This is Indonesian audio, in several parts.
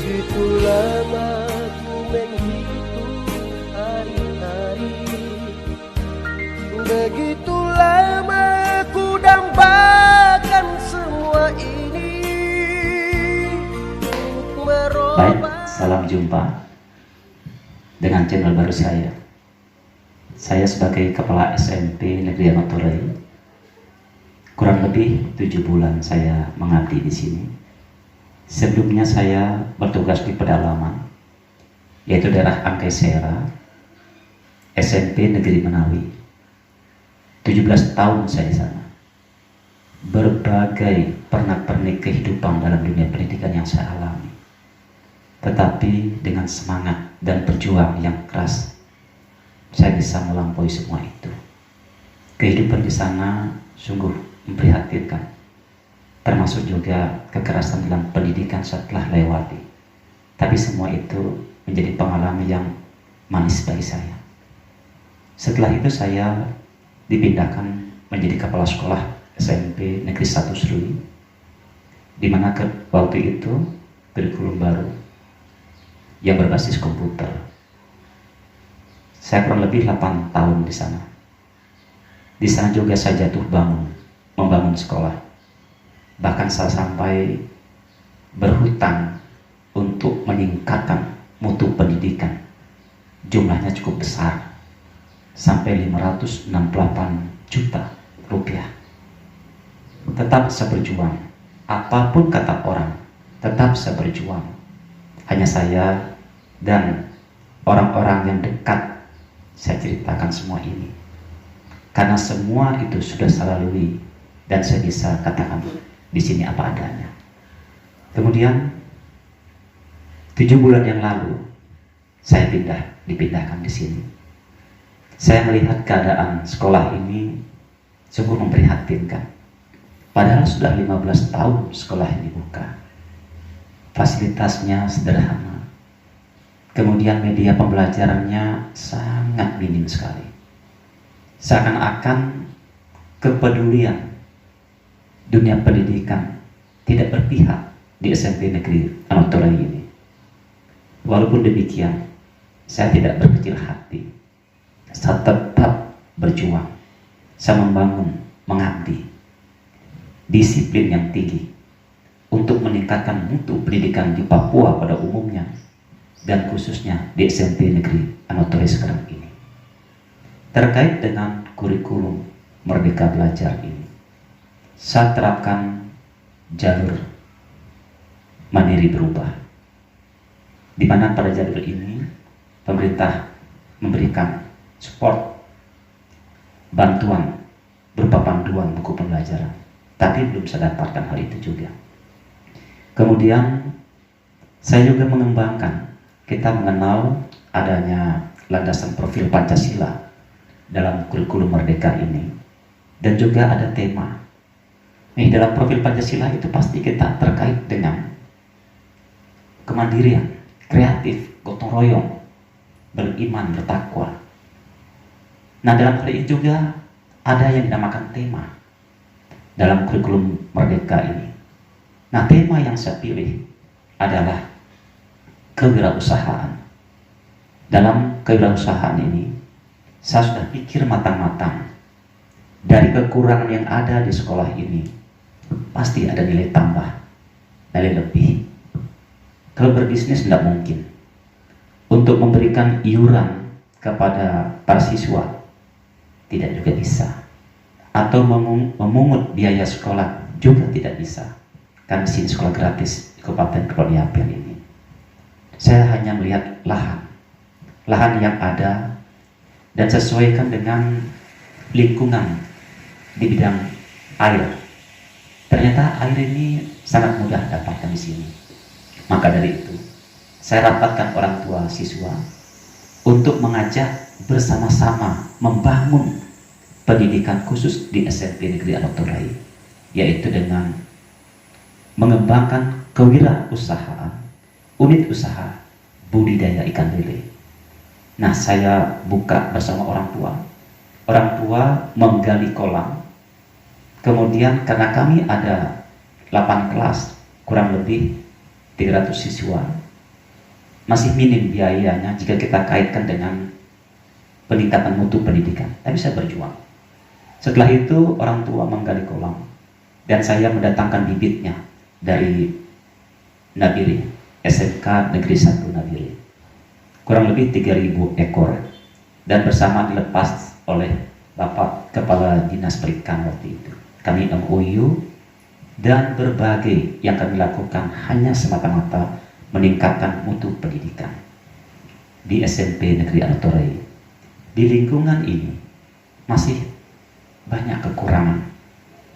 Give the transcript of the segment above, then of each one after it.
Begitu lama ku menghitung hari-hari, begitu lama ku dambakan semua ini. Baik, salam jumpa dengan channel baru saya. Saya sebagai Kepala SMP Negeri Anotorai, kurang lebih 7 bulan saya mengabdi di sini. Sebelumnya saya bertugas di pedalaman, yaitu daerah Angkesera, SMP Negeri Menawi. 17 tahun saya di sana. Berbagai pernak-pernik kehidupan dalam dunia pendidikan yang saya alami. Tetapi dengan semangat dan perjuangan yang keras, saya bisa melampaui semua itu. Kehidupan di sana sungguh memprihatinkan, termasuk juga kekerasan dalam pendidikan setelah lewati. Tapi semua itu menjadi pengalaman yang manis bagi saya. Setelah itu saya dipindahkan menjadi kepala sekolah SMP Negeri 1 Serui, di mana waktu itu kurikulum baru yang berbasis komputer. Saya kurang lebih 8 tahun di sana. Di sana juga saya jatuh bangun membangun sekolah. Bahkan saya sampai berhutang untuk meningkatkan mutu pendidikan. Jumlahnya cukup besar, sampai 568 juta rupiah. Tetap saya berjuang, apapun kata orang, tetap saya berjuang. Hanya saya dan orang-orang yang dekat saya ceritakan semua ini, karena semua itu sudah saya lalui dan saya bisa katakan di sini apa adanya. Kemudian 7 bulan yang lalu saya dipindahkan di sini. Saya melihat keadaan sekolah ini sungguh memprihatinkan. Padahal sudah 15 tahun sekolah ini buka. Fasilitasnya sederhana. Kemudian media pembelajarannya sangat minim sekali. Seakan-akan kepedulian dunia pendidikan tidak berpihak di SMP Negeri Anotorai ini. Walaupun demikian, saya tidak berkecil hati. Saya tetap berjuang. Saya membangun, mengabdi, disiplin yang tinggi untuk meningkatkan mutu pendidikan di Papua pada umumnya, dan khususnya di SMP Negeri Anotorai sekarang ini. Terkait dengan kurikulum Merdeka Belajar ini, saya terapkan jalur mandiri berubah, di mana pada jalur ini pemerintah memberikan support, bantuan berupa panduan buku pembelajaran, tapi belum saya dapatkan hal itu juga. Kemudian saya juga mengembangkan, kita mengenal adanya landasan profil Pancasila dalam kurikulum Merdeka ini, dan juga ada tema. Dalam profil Pancasila itu pasti kita terkait dengan kemandirian, kreatif, gotong royong, beriman, bertakwa. Nah, dalam hal ini juga ada yang dinamakan tema dalam kurikulum Merdeka ini. Nah, tema yang saya pilih adalah kewirausahaan. Dalam kewirausahaan ini, saya sudah pikir matang-matang. Dari kekurangan yang ada di sekolah ini, pasti ada nilai tambah, nilai lebih. Kalau berbisnis tidak mungkin. Untuk memberikan iuran kepada para siswa, tidak juga bisa. Atau memungut biaya sekolah juga tidak bisa. Karena di sini sekolah gratis di Kabupaten Kepulauan Yapen ini. Saya hanya melihat lahan yang ada, dan sesuaikan dengan lingkungan di bidang air. Ternyata air ini sangat mudah dapatkan di sini. Maka dari itu, saya rapatkan orang tua siswa untuk mengajak bersama-sama membangun pendidikan khusus di SMP Negeri Anotorai, yaitu dengan mengembangkan kewirausahaan, unit usaha budidaya ikan lele. Nah, saya buka bersama orang tua. Orang tua menggali kolam. Kemudian karena kami ada 8 kelas, kurang lebih 300 siswa, masih minim biayanya jika kita kaitkan dengan peningkatan mutu pendidikan. Tapi saya berjuang. Setelah itu orang tua menggali kolam dan saya mendatangkan bibitnya dari Nabire, SMK Negeri 1 Nabire. Kurang lebih 3.000 ekor dan bersama dilepas oleh Bapak Kepala Dinas Perikanan waktu itu. Kami MOU dan berbagai yang kami lakukan hanya semata-mata meningkatkan mutu pendidikan di SMP Negeri Anotorai. Di lingkungan ini masih banyak kekurangan,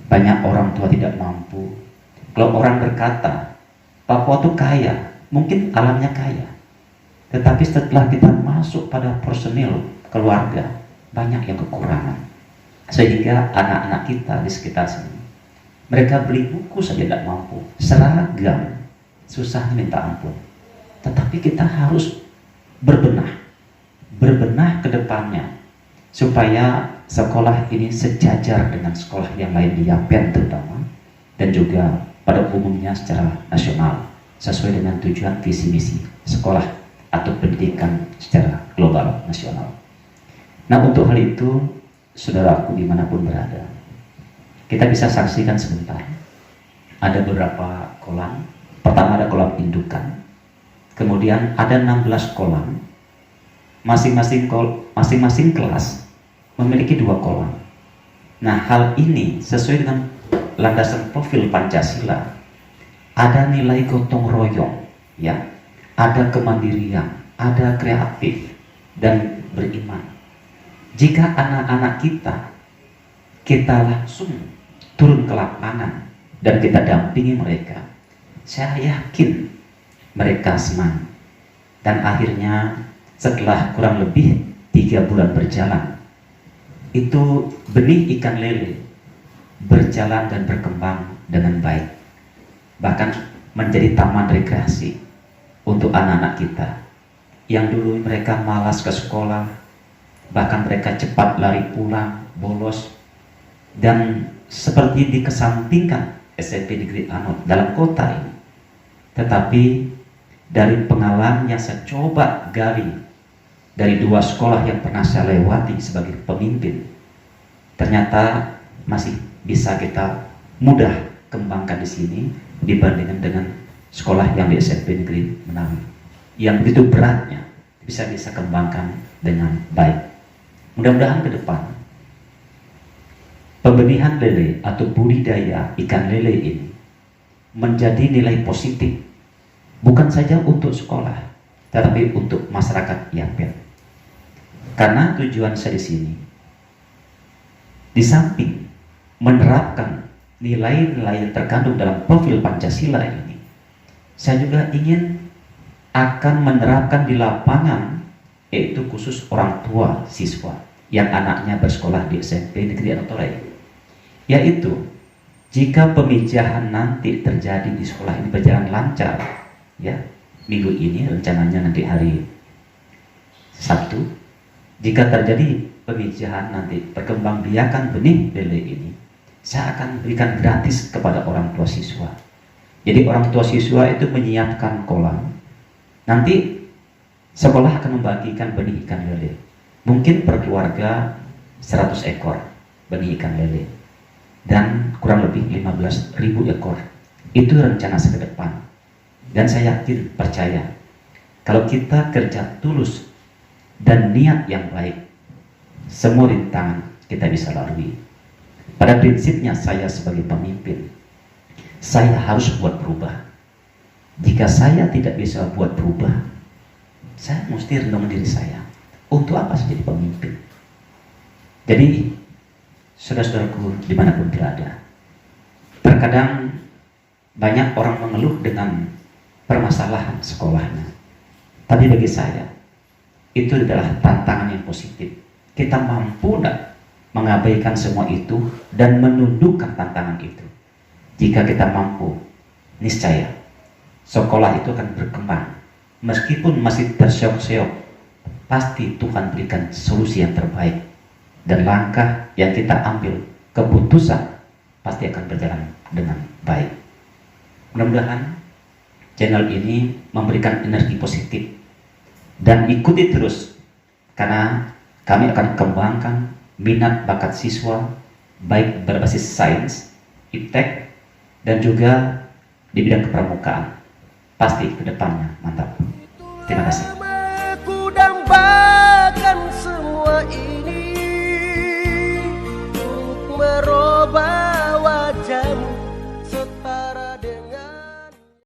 banyak orang tua tidak mampu. Kalau orang berkata Papua itu kaya, mungkin alamnya kaya, tetapi setelah kita masuk pada personil keluarga, banyak yang kekurangan. Sehingga anak-anak kita di sekitar sini, mereka beli buku saja tidak mampu, seragam susahnya minta ampun. Tetapi kita harus berbenah ke depannya supaya sekolah ini sejajar dengan sekolah yang lain di Yapen terutama, dan juga pada umumnya secara nasional sesuai dengan tujuan visi misi sekolah atau pendidikan secara global nasional. Nah, untuk hal itu saudaraku dimanapun berada, kita bisa saksikan sebentar. Ada beberapa kolam. Pertama ada kolam indukan, kemudian ada 16 kolam. Masing-masing kelas memiliki 2 kolam. Nah, hal ini sesuai dengan landasan profil Pancasila. Ada nilai gotong royong, ya, ada kemandirian, ada kreatif dan beriman. Jika anak-anak kita langsung turun ke lapangan dan kita dampingi mereka, saya yakin mereka senang. Dan akhirnya setelah kurang lebih 3 bulan berjalan, itu benih ikan lele berjalan dan berkembang dengan baik, bahkan menjadi taman rekreasi untuk anak-anak kita yang dulu mereka malas ke sekolah, bahkan mereka cepat lari pulang, bolos, dan seperti dikesampingkan SMP Negeri Anot dalam kota ini. Tetapi dari pengalaman yang saya coba gali dari 2 sekolah yang pernah saya lewati sebagai pemimpin, ternyata masih bisa kita mudah kembangkan di sini dibandingkan dengan sekolah yang di SMP Negeri Menari yang begitu beratnya bisa kembangkan dengan baik. Mudah-mudahan ke depan pembenihan lele atau budidaya ikan lele ini menjadi nilai positif bukan saja untuk sekolah tetapi untuk masyarakat Yapen. Karena tujuan saya di sini di samping menerapkan nilai-nilai yang terkandung dalam profil Pancasila ini, saya juga ingin akan menerapkan di lapangan, yaitu khusus orang tua siswa yang anaknya bersekolah di SMP Negeri Anotorai, yaitu jika pemijahan nanti terjadi di sekolah ini berjalan lancar, ya, minggu ini rencananya nanti hari Sabtu, jika terjadi pemijahan nanti perkembangbiakan benih lele ini, saya akan berikan gratis kepada orang tua siswa. Jadi orang tua siswa itu menyiapkan kolam, nanti sekolah akan membagikan benih ikan lele, mungkin per keluarga 100 ekor benih ikan lele, dan kurang lebih 15.000 ekor. Itu rencana saya ke depan. Dan saya yakin, percaya, kalau kita kerja tulus dan niat yang baik, semua rintangan kita bisa lalui. Pada prinsipnya saya sebagai pemimpin, saya harus buat berubah. Jika saya tidak bisa buat berubah, saya mesti renung diri saya. Untuk apa saya jadi pemimpin? Jadi, saudara-saudaraku dimanapun berada, terkadang banyak orang mengeluh dengan permasalahan sekolahnya. Tapi bagi saya, itu adalah tantangan yang positif. Kita mampu tidak mengabaikan semua itu dan menundukkan tantangan itu? Jika kita mampu, niscaya sekolah itu akan berkembang. Meskipun masih terseok-seok, pasti Tuhan berikan solusi yang terbaik. Dan langkah yang kita ambil, keputusan, pasti akan berjalan dengan baik. Mudah-mudahan channel ini memberikan energi positif dan ikuti terus, karena kami akan kembangkan minat bakat siswa baik berbasis sains, iptek, dan juga di bidang kepramukaan. Pasti ke depannya mantap. Terima kasih.